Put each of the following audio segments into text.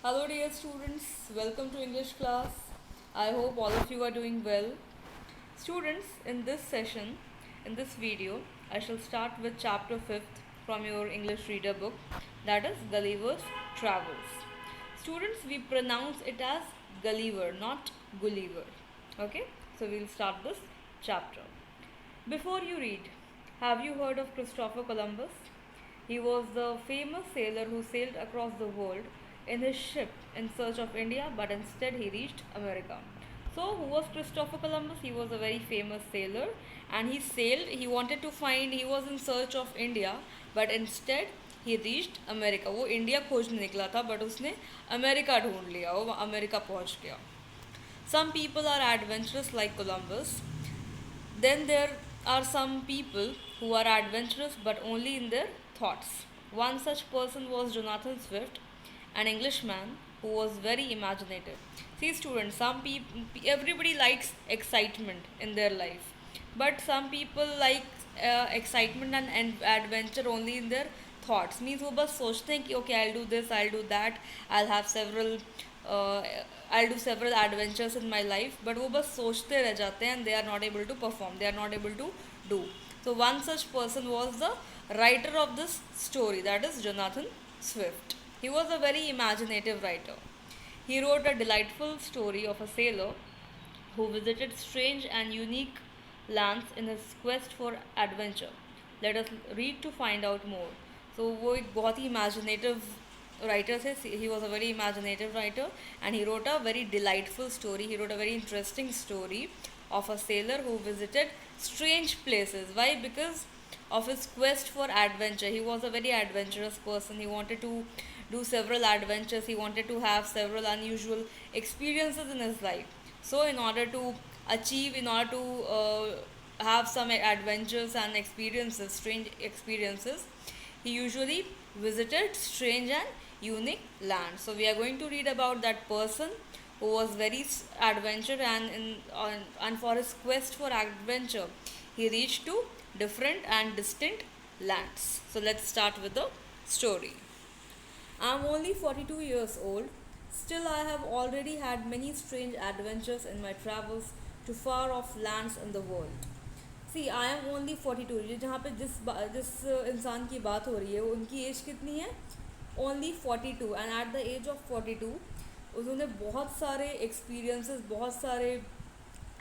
Hello, dear students. Welcome to English class. I hope all of you are doing well. Students, in this session, in this video, I shall start with chapter 5th from your English reader book, that is Gulliver's Travels. Students, we pronounce it as Gulliver, not Gulliver. Okay, so we'll start this chapter. Before you read, have you heard of Christopher Columbus? He was the famous sailor who sailed across the world in his ship in search of India, but instead he reached America. So, who was Christopher Columbus? He was a very famous sailor and he sailed, he wanted to find, he was in search of India, but instead he reached America. वो India खोजने निकला था but उसने America ढूंढ लिया, वो America पहुंच गया. Some people are adventurous like Columbus. Then there are some people who are adventurous but only in their thoughts. One such person was Jonathan Swift, an Englishman who was very imaginative. See, students, some people, everybody likes excitement in their life, but some people like excitement and adventure only in their thoughts. Means वो बस सोचते हैं कि okay, I'll do this, I'll do that, I'll have several uh, I'll do several adventures in my life, but वो बस सोचते रह जाते हैं and they are not able to perform, they are not able to do. So one such person was the writer of this story, that is Jonathan Swift. He was a very imaginative writer. He wrote a delightful story of a sailor who visited strange and unique lands in his quest for adventure. Let us read to find out more. So वो एक बहुत ही imaginative writer थे. He was a very imaginative writer and he wrote a very delightful story. He wrote a very interesting story of a sailor who visited strange places. Why? Because of his quest for adventure. He was a very adventurous person. He wanted to do several adventures. He wanted to have several unusual experiences in his life. So, in order to achieve, in order to have some adventures and experiences, strange experiences, he usually visited strange and unique lands. So, we are going to read about that person who was very adventure and for his quest for adventure, he reached to different and distant lands. So, let's start with the story. I am only 42 years old. Still, I have already had many strange adventures in my travels to far off lands in the world. See I am only 42. ये जहाँ पे जिस इंसान की बात हो रही है उनकी एज कितनी है? Only 42. And at the age of 42 उन्होंने बहुत सारे एक्सपीरियंसेस, बहुत सारे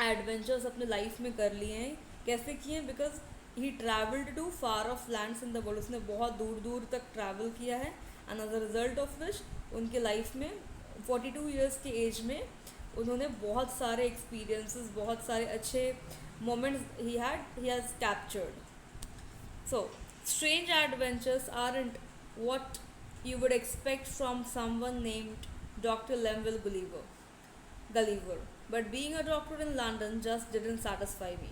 एडवेंचर्स अपने लाइफ में कर लिए हैं. कैसे किए हैं? Because he travelled to far of lands in the world. उसने बहुत दूर दूर तक ट्रैवल किया है and as a result of which उनके लाइफ में 42 ईयर्स के एज में उन्होंने बहुत सारे एक्सपीरियंसेस, बहुत सारे अच्छे moments he has captured. So, strange adventures aren't what you would expect from someone named Dr. Lemuel Gulliver. But being a doctor in London just didn't satisfy me.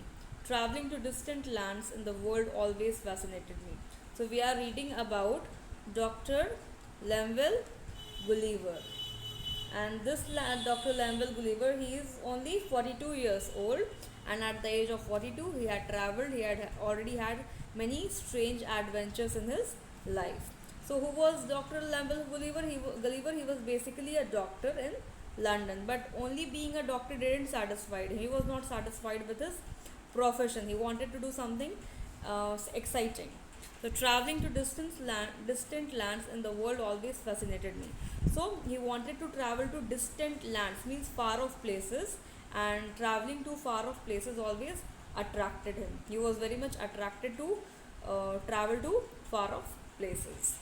Traveling to distant lands in the world always fascinated me. So, we are reading about Dr. Lemuel Gulliver. And this Dr. Lemuel Gulliver, he is only 42 years old, and at the age of 42 he had traveled, he had already had many strange adventures in his life. So who was Dr. Lemuel Gulliver? He was basically a doctor in London, but only being a doctor didn't satisfy him. He was not satisfied with his profession. He wanted to do something exciting. So traveling to distant lands in the world always fascinated me. So he wanted to travel to distant lands, means far off places, and traveling to far off places always attracted him. He was very much attracted to travel to far off places.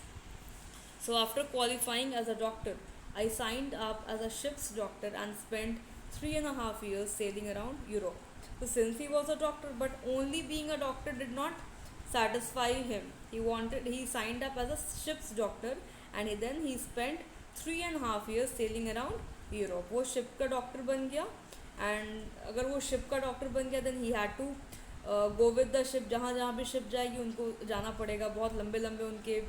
So after qualifying as a doctor, I signed up as a ship's doctor and spent 3.5 years sailing around Europe. So since he was a doctor, but only being a doctor did not satisfy him. He signed up as a ship's doctor and then he spent 3.5 years sailing around Europe. वो ship का doctor बन गया and अगर वो ship का doctor बन गया then he had to go with the ship. जहाँ जहाँ भी शिप जाएगी उनको जाना पड़ेगा. बहुत लंबे लंबे उनके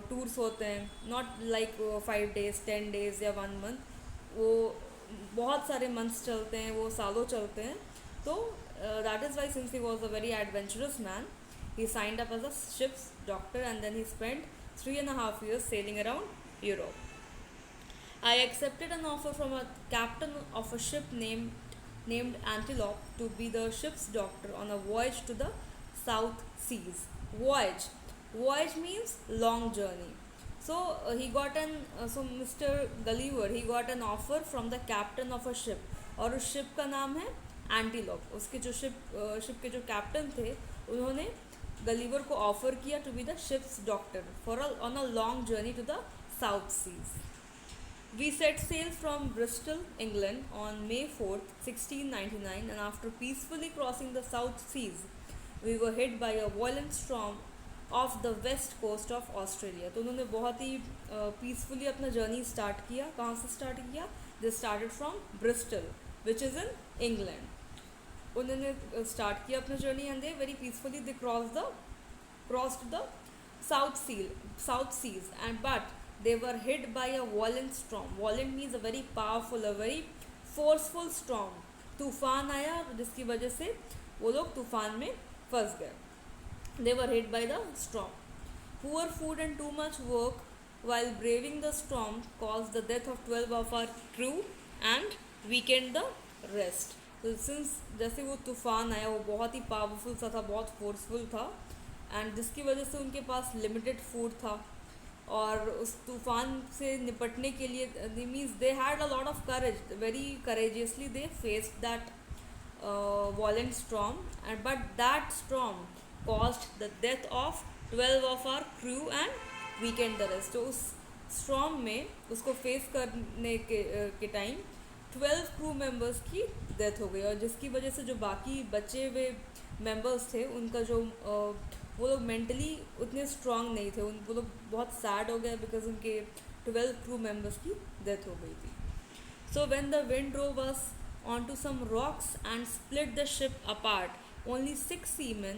टूर्स होते हैं, नॉट लाइक 5 days 10 days या 1 month. वो बहुत सारे मंथ्स चलते हैं, वो सालों चलते हैं. तो that is why since he was a very adventurous man, he signed up as a ship's doctor and then he spent 3.5 years sailing around Europe. I accepted an offer from a captain of a ship named Antelope to be the ship's doctor on a voyage to the South Seas. Voyage. Voyage means long journey. He got an so Mr. Gulliver he got an offer from the captain of a ship, और उस ship का नाम है antelope. उसके जो ship के जो captain थे उन्होंने गलीवर को ऑफर किया to be the ship's doctor for on a long journey to the south seas. We set sail from Bristol, England on May 4th, 1699, and after peacefully crossing the South Seas, we were hit by a violent storm off the west coast of Australia. तो उन्होंने बहुत ही peacefully अपना journey start किया. कहाँ से start किया? They started from Bristol, which is in England. उन्होंने start किया अपना journey and they very peacefully they crossed the South Seas, and but they were hit by a violent storm. Violent means a very powerful, a very forceful storm. तूफान आया जिसकी वजह से वो लोग तूफान में फंस गए. They were hit by the storm. Poor food and too much work while braving the storm caused the death of 12 of our crew and weakened the rest. तो since जैसे वो तूफान आया वो बहुत ही पावरफुल सा था, बहुत फोर्सफुल था, एंड जिसकी वजह से उनके पास लिमिटेड फूड था, और उस तूफान से निपटने के लिए means they had a lot of courage, very courageously they faced that violent storm, and but that storm caused the death of 12 of our crew and weakened the rest. तो उस storm में उसको फेस करने के time 12 crew members की death हो गई, और जिसकी वजह से जो बाकी बचे हुए मेंबर्स थे उनका जो वो लोग मेंटली उतने स्ट्रांग नहीं थे, वो लोग बहुत सैड हो गए बिकॉज उनके 12 क्रू मेंबर्स की डेथ हो गई थी. So when the wind drove us onto some rocks and split the ship apart, only 6 seamen,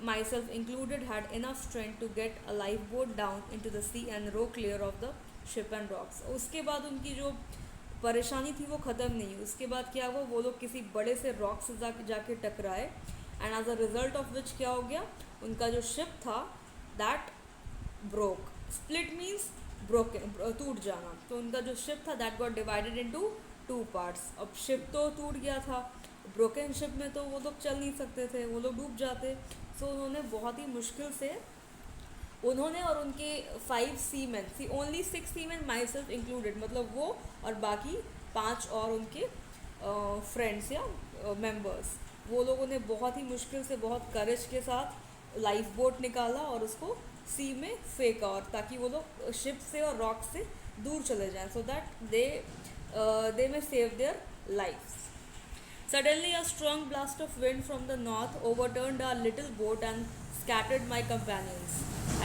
myself included, had enough strength to get a lifeboat down into the sea and row clear of the ship and rocks. उसके बाद उनकी जो परेशानी थी वो ख़त्म नहीं हुई. उसके बाद क्या हुआ, वो लोग किसी बड़े से रॉक से जाके टकराए, and as a result of which क्या हो गया, उनका जो शिप था that broke. Split means broken, टूट जाना. तो उनका जो शिप था that got divided into 2 parts. अब शिप तो टूट गया था, ब्रोकन शिप में तो वो लोग चल नहीं सकते थे, वो लोग डूब जाते. सो उन्होंने बहुत ही मुश्किल से उन्होंने और उनके 5 seaman, only 6 seaman my self included, मतलब वो और बाकी 5 और उनके फ्रेंड्स या मेंबर्स, वो लोगों ने बहुत ही मुश्किल से बहुत करेज के साथ लाइफ बोट निकाला और उसको सी में फेंका, और ताकि वो लोग शिप से और रॉक से दूर चले जाएं, so that they may save their lives. Suddenly, a strong blast of wind from the north overturned our little boat and scattered my companions.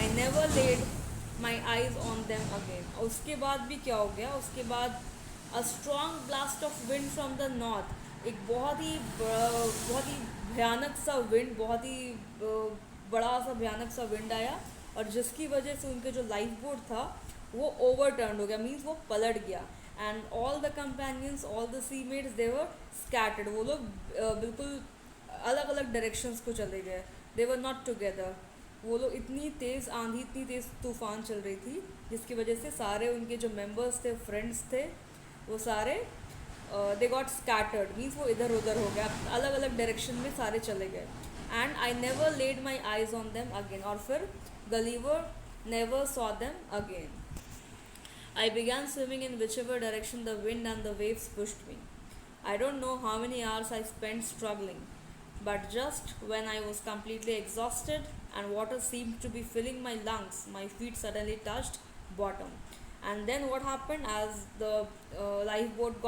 I never laid my eyes on them again. और उसके बाद भी क्या हो गया, उसके बाद a strong blast of wind from the north, एक बहुत ही भयानक सा विंड, बहुत ही बड़ा सा भयानक सा विंड आया, और जिसकी वजह से उनके जो लाइफ बोट था वो ओवरटर्न हो गया, मीन्स वो पलट गया. And all the companions, all the seamates, they were scattered. वो लोग बिल्कुल अलग अलग डायरेक्शंस को चले गए. They were not together. वो लोग इतनी तेज़ आंधी, इतनी तेज़ तूफ़ान चल रही थी जिसकी वजह से सारे उनके जो मेंबर्स थे, फ्रेंड्स थे, वो सारे दे गॉट स्कैटर्ड, मीन्स वो इधर उधर हो गया, अलग अलग डायरेक्शन में सारे चले गए. And I never laid my eyes on them again. और फिर Gulliver never saw them again. I began swimming in whichever direction the wind and the waves pushed me. I don't know how many hours I spent struggling, but just when I was completely exhausted and water seemed to be filling my lungs, my feet suddenly touched bottom. And then what happened, as the lifeboat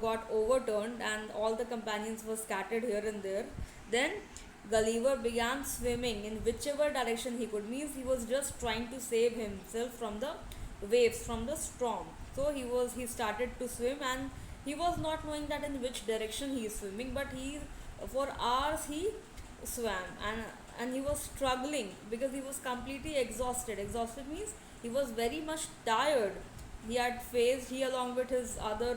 got overturned and all the companions were scattered here and there, then Gulliver began swimming in whichever direction he could. Means he was just trying to save himself from the waves, from the storm. So he started to swim, and he was not knowing that in which direction he is swimming, but for hours he swam, and he was struggling because he was completely exhausted. Exhausted means he was very much tired. He along with his other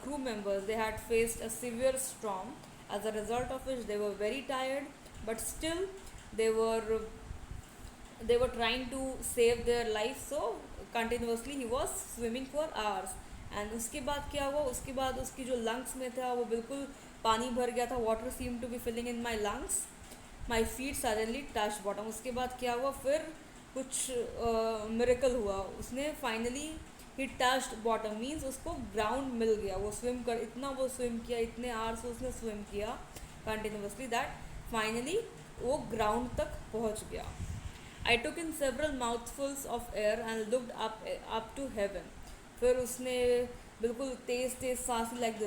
crew members, they had faced a severe storm, as a result of which they were very tired, but still they were they were trying to save their life, so continuously he was swimming for hours. And उसके बाद क्या हुआ, उसके बाद उसकी जो lungs में था वो बिल्कुल पानी भर गया था, water seem to be filling in my lungs, my feet suddenly touch bottom. उसके बाद क्या हुआ, फिर कुछ मिरेकल हुआ, उसने finally he touched bottom, means उसको ग्राउंड मिल गया। वो स्विम कर, इतना वो स्विम किया, इतने आवर्स उसने स्विम किया कंटिन्यूसली, दैट फाइनली वो ग्राउंड तक पहुंच गया। I took in several mouthfuls of air and looked up to heaven. फिर उसने बिल्कुल तेज़ तेज़ सांस लाइक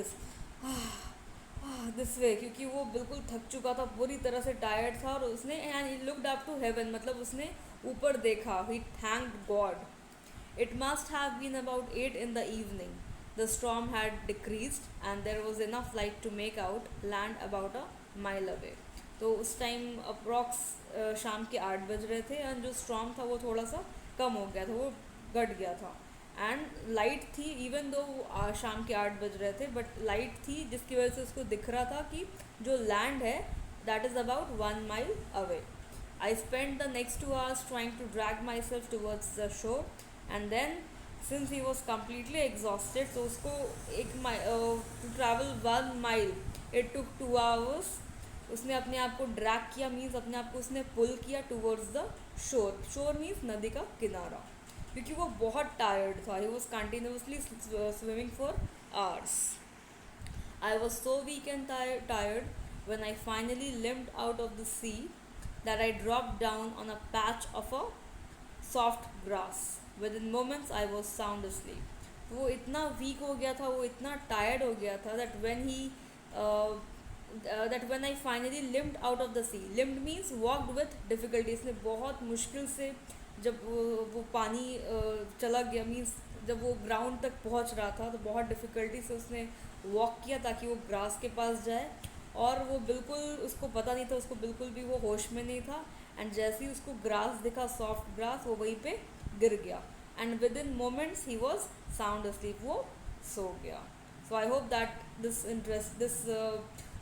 दिस वे, क्योंकि वो बिल्कुल थक चुका था, पूरी तरह से टायर्ड था, और उसने and he looked up to heaven, मतलब उसने ऊपर देखा, he thanked God. It must have been about 8 in the evening. The storm had decreased and there was enough light to make out land about a mile away. तो उस time approx शाम के 8 बज रहे थे, एंड जो storm था वो थोड़ा सा कम हो गया था, वो घट गया था, एंड लाइट थी, इवन दो शाम के 8 बज रहे थे, बट लाइट थी जिसकी वजह से उसको दिख रहा था कि जो लैंड है that is about 1 mile away. I spent the next 2 hours trying to drag myself towards the shore, and then since he was completely exhausted, so उसको to travel 1 mile it took 2 hours। उसने अपने आप को drag किया, means अपने आप को उसने पुल किया टूवर्ड्स द शोर। शोर मीन्स नदी का किनारा, क्योंकि वो बहुत टायर्ड था, he was continuously swimming for hours. I was so weak and tired when I finally limped out of the sea that I dropped down on a patch of a soft grass. Within moments I was sound asleep. वो इतना week हो गया था, वो इतना tired हो गया था, that when I finally limped out of the sea, limped means walked with difficulty, इसने बहुत मुश्किल से जब वो पानी चला गया, मीन्स जब वो ग्राउंड तक पहुंच रहा था तो बहुत डिफ़िकल्टी से उसने वॉक किया ताकि वो ग्रास के पास जाए, और वो बिल्कुल, उसको पता नहीं था, उसको बिल्कुल भी वो होश में नहीं था, एंड जैसे ही उसको ग्रास दिखा, सॉफ्ट ग्रास, वो वहीं पे गिर गया, and within moments he was sound asleep, वो सो गया। So I hope that this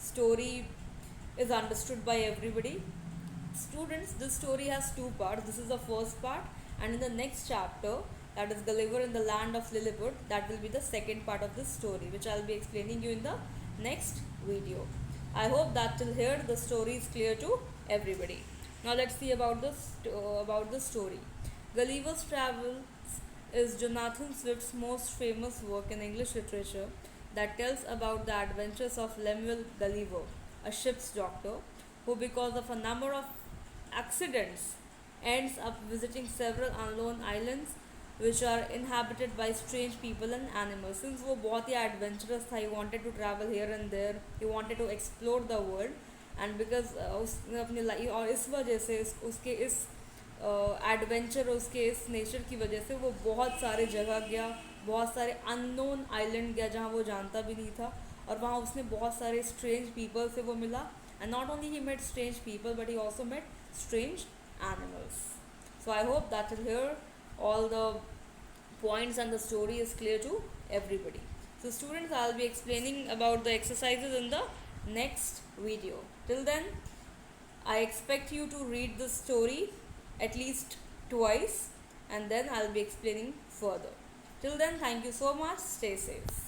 story is understood by everybody. Students, this story has 2 parts. This is the first part, and in the next chapter, that is Gulliver in the Land of Lilliput, that will be the second part of this story, which I'll be explaining you in the next video. I hope that till here the story is clear to everybody. Now let's see about the story. Gulliver's Travels is Jonathan Swift's most famous work in English literature that tells about the adventures of Lemuel Gulliver, a ship's doctor, who because of a number of accidents ends up visiting several unknown islands which are inhabited by strange people and animals. Since वो बहुत ही adventurous था, he wanted to travel here and there, he wanted to explore the world, and because उसने अपनी life, और इस वजह से उसके इस एडवेंचर, उसके इस नेचर की वजह से वो बहुत सारे जगह गया, बहुत सारे अननोन आइलैंड गया जहाँ वो जानता भी नहीं था, और वहाँ उसने बहुत सारे स्ट्रेंज पीपल से वो मिला, and not only he met strange people but he also met strange animals. So I hope that till here all the points and the story is clear to everybody. So students, I'll be explaining about the exercises in the next video. Till then, I expect you to read the story at least twice, and then I'll be explaining further. Till then, thank you so much. Stay safe.